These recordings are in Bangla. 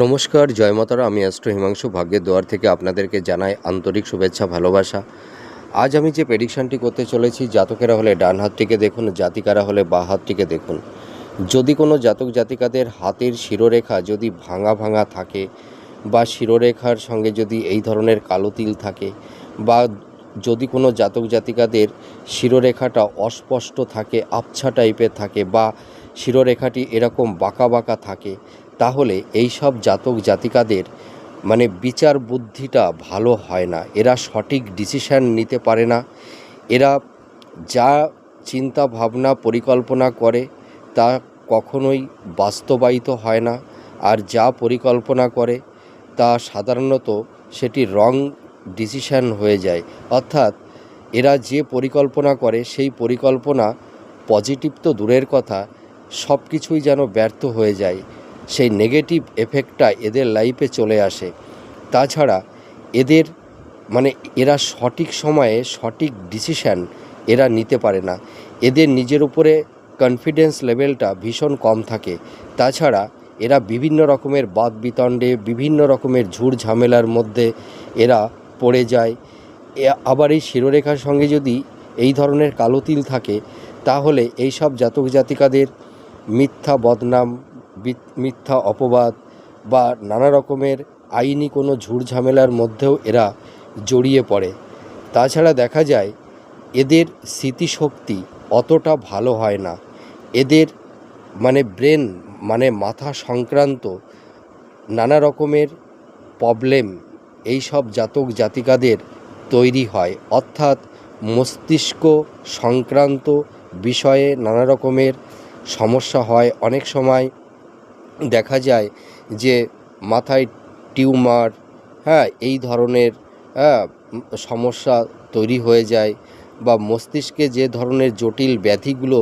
নমস্কার, জয় মাতারা। আমি অ্যাস্ট্রো হিমাংশু ভাগ্যের দুয়ার থেকে আপনাদেরকে জানাই আন্তরিক শুভেচ্ছা, ভালোবাসা। আজ আমি যে প্রেডিকশানটি করতে চলেছি, জাতকেরা হলে ডান হাতটিকে দেখুন, জাতিকারা হলে বাঁ হাতটিকে দেখুন। যদি কোনো জাতক জাতিকাদের হাতের শিরোরেখা যদি ভাঙা ভাঙা থাকে বা শিরোরেখার সঙ্গে যদি এই ধরনের কালো তিল থাকে, বা যদি কোনো জাতক জাতিকাদের শিরোরেখাটা অস্পষ্ট থাকে, আবছা টাইপের থাকে, বা শিরোরেখাটি এরকম বাঁকা বাঁকা থাকে, তাহলে এই সব জাতক জাতিকাদের বিচার বুদ্ধিটা ভালো হয় না। এরা সঠিক ডিসিশান নিতে পারে না। এরা যা চিন্তা ভাবনা পরিকল্পনা করে তা কখনোই বাস্তবায়িত হয় না। আর যা পরিকল্পনা করে তা সাধারণত সেটি রং ডিসিশান হয়ে যায়। অর্থাৎ এরা যে পরিকল্পনা করে সেই পরিকল্পনা পজিটিভ তো দূরের কথা, সব কিছুই যেন ব্যর্থ হয়ে যায়। সেই নেগেটিভ এফেক্টটা এদের লাইফে চলে আসে। তাছাড়া এদের এরা সঠিক সময়ে সঠিক ডিসিশান এরা নিতে পারে না। এদের নিজের উপরে কনফিডেন্স লেভেলটা ভীষণ কম থাকে। তাছাড়া এরা বিভিন্ন রকমের বাদ বিতণ্ডে, বিভিন্ন রকমের ঝুট ঝামেলার মধ্যে এরা পড়ে যায়। আবার এই শিরোরেখার সঙ্গে যদি এই ধরনের কালো তিল থাকে, তাহলে এই সব জাতক জাতিকাদের মিথ্যা বদনাম, মিথ্যা অপবাদ বা নানা রকমের আইনি কোনো ঝুট ঝামেলার মধ্যেও এরা জড়িয়ে পড়ে। তাছাড়া দেখা যায় এদের স্মৃতিশক্তি অতটা ভালো হয় না। এদের ব্রেন মাথা সংক্রান্ত নানা রকমের প্রবলেম এই সব জাতক জাতিকাদের তৈরি হয়। অর্থাৎ মস্তিষ্ক সংক্রান্ত বিষয়ে নানা রকমের সমস্যা হয়। অনেক সময় দেখা যায় যে মাথায় টিউমার, এই ধরনের সমস্যা তৈরি হয়ে যায়, বা মস্তিষ্কে যে ধরনের জটিল ব্যাধিগুলো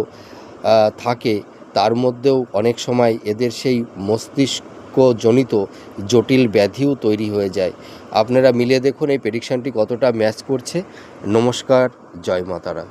থাকে তার মধ্যেও অনেক সময় এদের সেই মস্তিষ্কজনিত জটিল ব্যাধিও তৈরি হয়ে যায়। আপনারা মিলিয়ে দেখুন এই প্রেডিকশানটি কতটা ম্যাচ করছে। নমস্কার, জয় মাতারা।